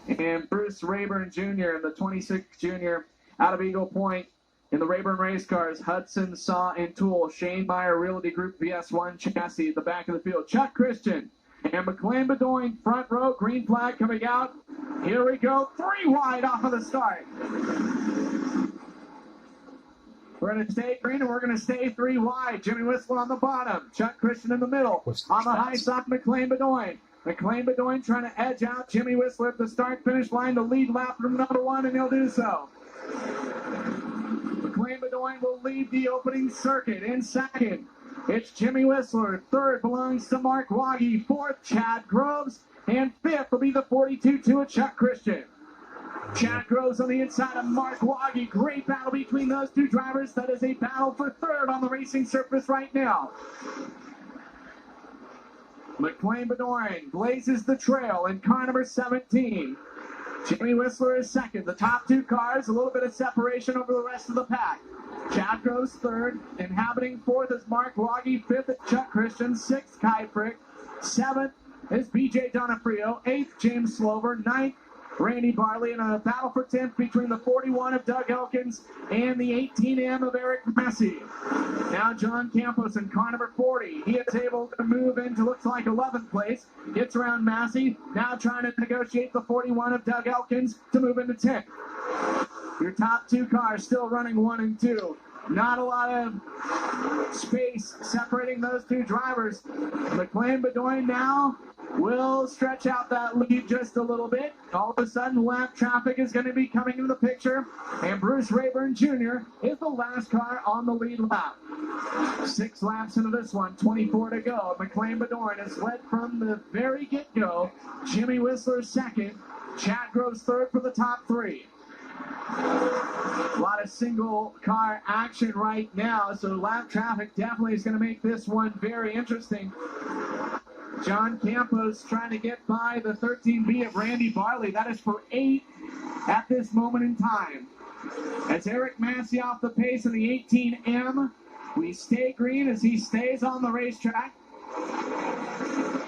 and Bruce Rayburn Jr. in the 26 junior out of Eagle Point. In the Rayburn race cars, Hudson, Saw, and Tool. Shane Meyer, Realty Group VS1 chassis at the back of the field. Chuck Christian and McLean Bedoin, front row, green flag coming out. Here we go, 3 wide off of the start. We're going to stay green and we're going to stay 3 wide. Jimmy Whistler on the bottom. Chuck Christian in the middle. On the high side, McLean Bedoin. McLean Bedoin trying to edge out Jimmy Whistler at the start-finish line to lead lap from number 1, and he'll do so. McLean Bedoin will lead the opening circuit. In second, it's Jimmy Whistler. Third belongs to Mark Waggy. Fourth, Chad Groves. And fifth will be the 42-2 of Chuck Christian. Chad Groves on the inside of Mark Waggy. Great battle between those two drivers. That is a battle for third on the racing surface right now. McLean Bedoin blazes the trail in car number 17. Jimmy Whistler is second. The top 2 cars, a little bit of separation over the rest of the pack. Chad Groves third. Inhabiting fourth is Mark Waggy. Fifth is Chuck Christian. Sixth, Kai Frick. Seventh is BJ Donofrio. Eighth, James Slover. Ninth, Randy Barley, in a battle for 10th between the 41 of Doug Elkins and the 18M of Eric Massey. Now John Campos in car number 40. He is able to move into, looks like, 11th place. Gets around Massey. Now trying to negotiate the 41 of Doug Elkins to move into 10th. Your top 2 cars still running 1 and 2. Not a lot of space separating those 2 drivers. McLean Bedoin now will stretch out that lead just a little bit. All of a sudden, lap traffic is going to be coming into the picture, and Bruce Rayburn Jr. is the last car on the lead lap. 6 laps into this one, 24 to go. McLean Bedoin has led from the very get-go. Jimmy Whistler second. Chad Groves third for the top 3. A lot of single car action right now, so lap traffic definitely is going to make this one very interesting. John Campos trying to get by the 13B of Randy Barley. That is for 8 at this moment in time. As Eric Massey off the pace in the 18M, we stay green as he stays on the racetrack.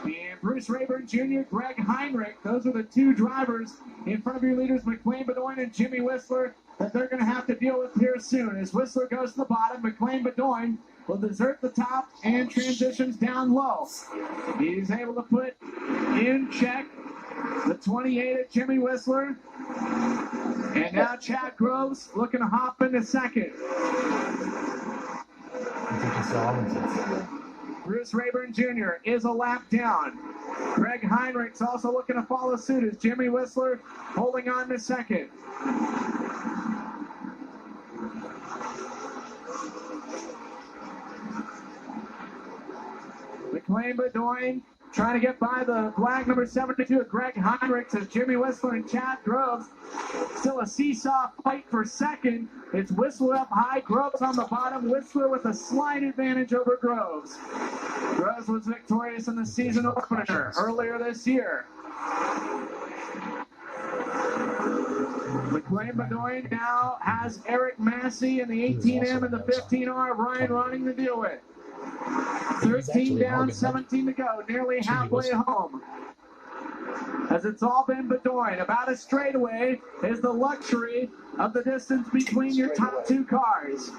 And Bruce Rayburn Jr., Greg Heinrich, those are the 2 drivers in front of your leaders, McLean Bedoin and Jimmy Whistler, that they're going to have to deal with here soon. As Whistler goes to the bottom, McLean Bedoin will desert the top and transitions down low. He's able to put in check the 28 of Jimmy Whistler. And now Chad Groves looking to hop into second. Bruce Rayburn Jr. is a lap down. Greg Heinrich's also looking to follow suit as Jimmy Whistler holding on to second. McLean Bedoin trying to get by the flag number 72 of Greg Heinrich as Jimmy Whistler and Chad Groves. Still a seesaw fight for second. It's Whistler up high, Groves on the bottom. Whistler with a slight advantage over Groves. Groves was victorious in the season opener earlier this year. McLean Bedoin now has Eric Massey in the 18M and the 15R Ryan Ronning to deal with. 13 down, 17 to go, nearly halfway home. As it's all been Bedoin. About a straightaway is the luxury of the distance between your top 2 cars.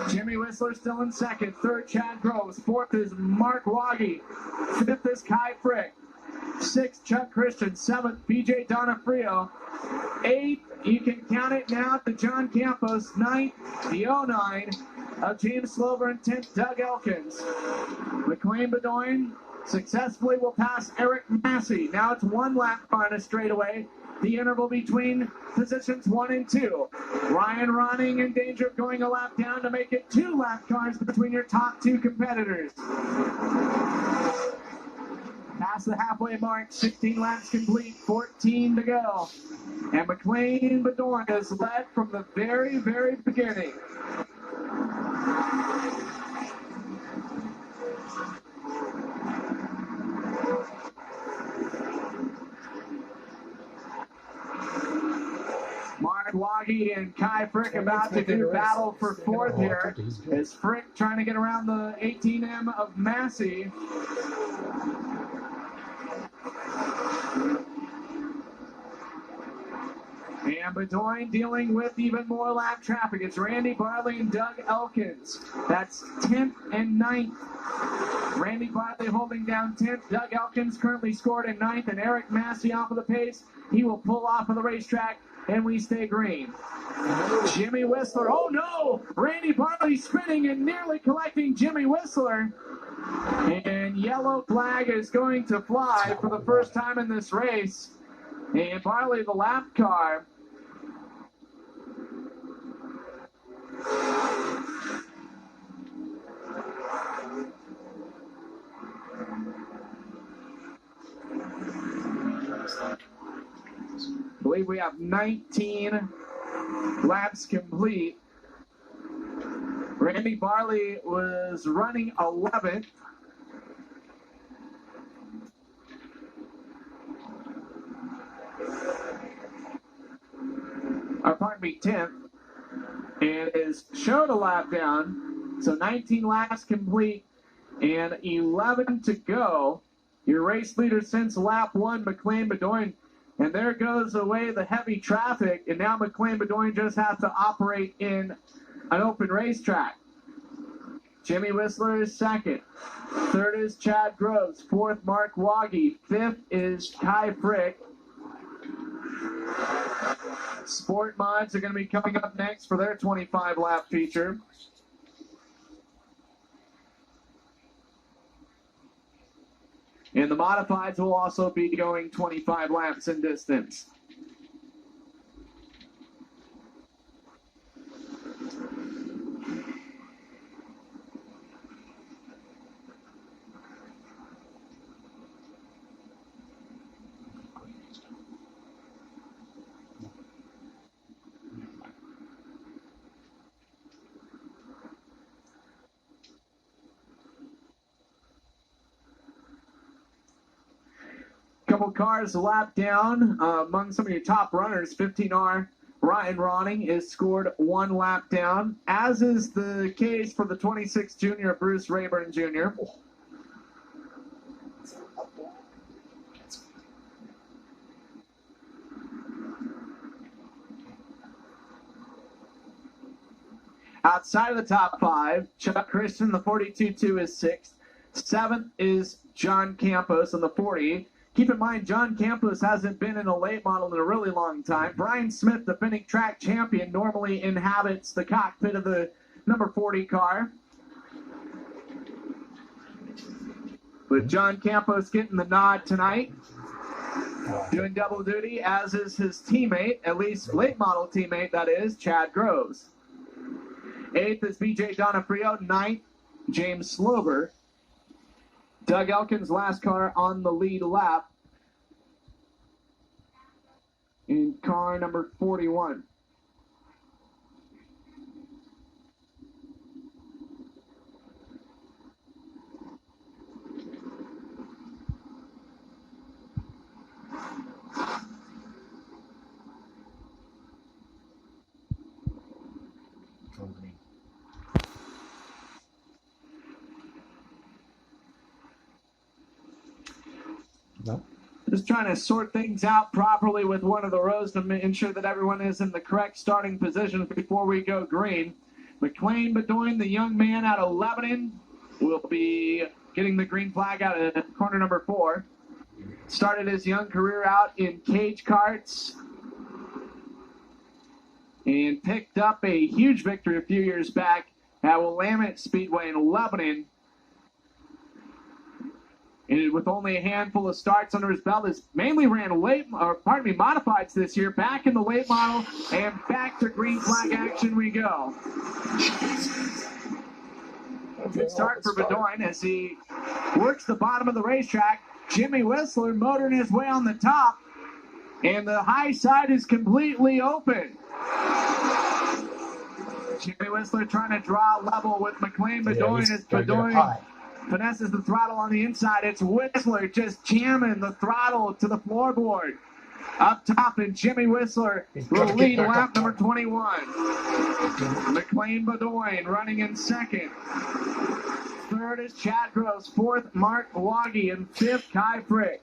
Jimmy Whistler still in second. Third, Chad Groves. Fourth is Mark Waggy. Fifth is Kai Frick. Sixth, Chuck Christian. Seventh, BJ Donofrio. Eighth, you can count it now, to John Campos. Ninth, the 09 of James Slover, and 10th, Doug Elkins. McLean Bedoin successfully will pass Eric Massey. Now it's 1 lap on a straightaway. The interval between positions 1 and 2. Ryan Ronning in danger of going a lap down to make it 2 lap cars between your top 2 competitors. Past the halfway mark, 16 laps complete, 14 to go. And McLean Bedoin has led from the very, very beginning. Mark Waggy and Kai Frick about to do battle for fourth here. As Frick trying to get around the 18M of Massey. And Bedoin dealing with even more lap traffic. It's Randy Barley and Doug Elkins. That's 10th and 9th. Randy Barley holding down 10th. Doug Elkins currently scored in 9th. And Eric Massey off of the pace. He will pull off of the racetrack, and we stay green. Jimmy Whistler. Oh, no! Randy Barley spinning and nearly collecting Jimmy Whistler. And yellow flag is going to fly for the first time in this race. And Barley, the lap car. I believe we have 19 laps complete. Randy Barley was running 11th. Pardon me, 10th. And is showed a lap down. So 19 laps complete and 11 to go. Your race leader since lap 1, McLean Bedoin. And there goes away the heavy traffic. And now McLean Bedoin just has to operate in an open racetrack. Jimmy Whistler is second. Third is Chad Groves. Fourth, Mark Waggy. Fifth is Kai Frick. Sport Mods are going to be coming up next for their 25-lap feature. And the modifieds will also be going 25 laps in distance. Couple cars a lap down among some of your top runners. 15R Ryan Ronning is scored 1 lap down, as is the case for the 26 junior Bruce Rayburn Jr. Outside of the top 5, Chuck Christian, the 42-2 is 6th. 7th is John Campos on the 40. Keep in mind, John Campos hasn't been in a late model in a really long time. Brian Smith, the Finnick track champion, normally inhabits the cockpit of the number 40 car. With John Campos getting the nod tonight, doing double duty, as is his teammate, at least late model teammate, that is, Chad Groves. 8th is BJ Donofrio. 9th, James Slover. Doug Elkins, last car on the lead lap in car number 41. No. Just trying to sort things out properly with one of the rows to ensure that everyone is in the correct starting position before we go green. McLean Bedoin, the young man out of Lebanon, will be getting the green flag out of corner number 4. Started his young career out in cage karts and picked up a huge victory a few years back at Willamette Speedway in Lebanon. And with only a handful of starts under his belt, has mainly ran modifieds this year. Back in the late model, and back to green flag action we go. Good start for Bedoin as he works the bottom of the racetrack. Jimmy Whistler motoring his way on the top, and the high side is completely open. Jimmy Whistler trying to draw level with McLean Bedoin as Bedoin finesses the throttle on the inside. It's Whistler just jamming the throttle to the floorboard. Up top, and Jimmy Whistler will lead lap number 21. McLean Bedoin running in second. Third is Chad Gross. Fourth, Mark Waggy. And fifth, Kai Frick.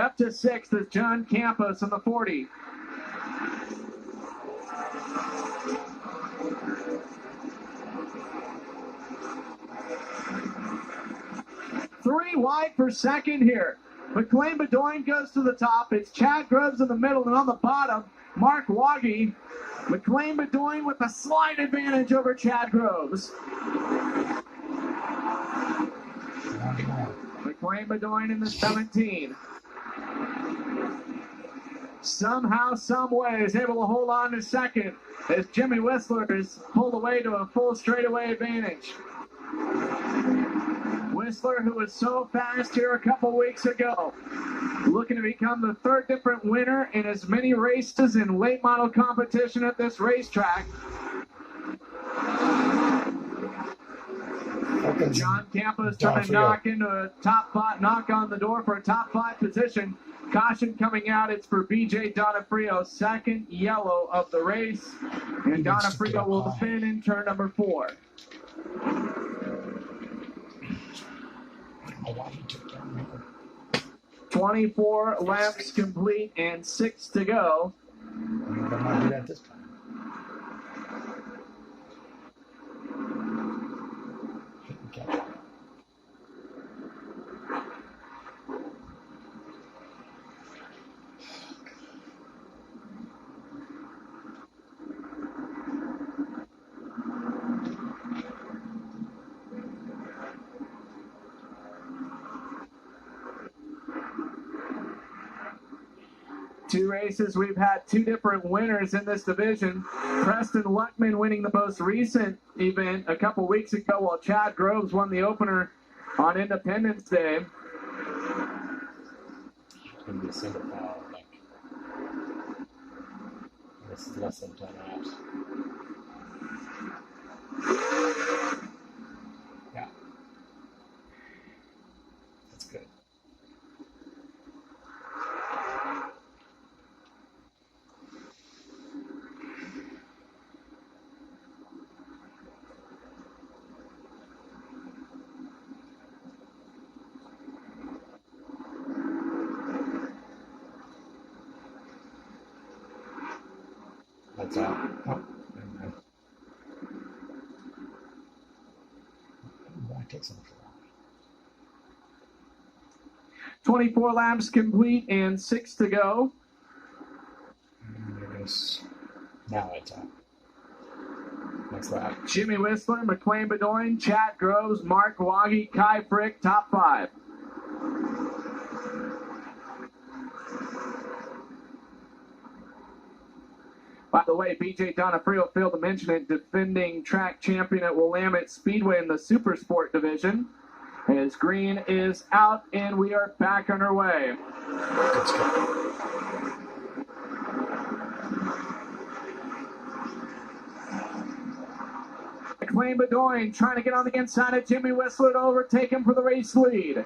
Up to sixth is John Campos in the 40. Three wide for second here. McLean Bedoin goes to the top. It's Chad Groves in the middle, and on the bottom, Mark Waggy. McLean Bedoin with a slight advantage over Chad Groves. McLean Bedoin in the 17. Somehow, some way, is able to hold on to second as Jimmy Whistler is pulled away to a full straightaway advantage. Whistler, who was so fast here a couple weeks ago, looking to become the third different winner in as many races in late model competition at this racetrack. John Campos trying to knock on the door for a top 5 position. Caution coming out. It's for BJ Donofrio, second yellow of the race. And Donofrio will defend in turn number 4. Why he took down 24 laps complete and 6 to go. I'm gonna do that this time. He can catch up. Two races, we've had 2 different winners in this division. Preston Luckman winning the most recent event a couple weeks ago, while Chad Groves won the opener on Independence Day. It's going to be a single foul, I think. This is less than 10 laps. Yeah. That's good. That's out. Oh, never mind. Why take so much long? 24 laps complete and 6 to go. There goes. Now it's out. Next lap. Jimmy Whistler, McLean Bedoin, Chad Groves, Mark Waggy, Kai Frick, top 5. By the way, BJ Donofrio failed to mention it, defending track champion at Willamette Speedway in the Super Sport division. As green is out, and we are back underway. Let's go. McLean Bedoin trying to get on the inside of Jimmy Whistler to overtake him for the race lead.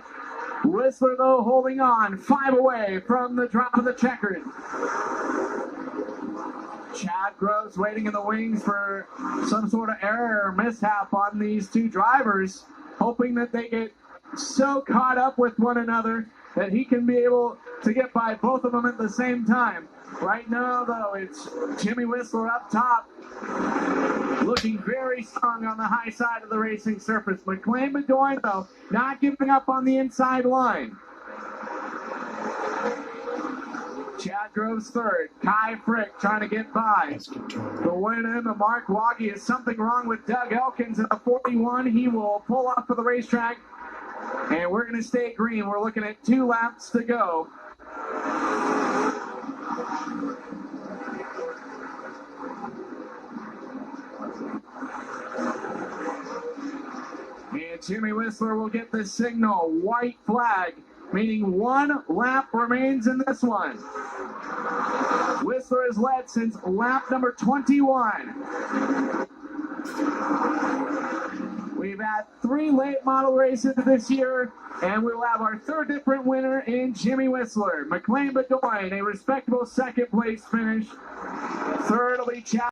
Whistler, though, holding on, 5 away from the drop of the checkered. Chad Groves waiting in the wings for some sort of error or mishap on these 2 drivers, hoping that they get so caught up with one another that he can be able to get by both of them at the same time. Right now, though, it's Jimmy Whistler up top, looking very strong on the high side of the racing surface. McLean Bedoin, though, not giving up on the inside line. Chad Groves third. Kai Frick trying to get by. The winner, the Mark Waggy, is something wrong with Doug Elkins at the 41. He will pull off for the racetrack, and we're going to stay green. We're looking at 2 laps to go. And Jimmy Whistler will get the signal. White flag, meaning 1 lap remains in this one. Whistler has led since lap number 21. We've had 3 late model races this year, and we'll have our 3rd different winner in Jimmy Whistler. McLean Bedoin, a respectable 2nd place finish. 3rd will be Chad.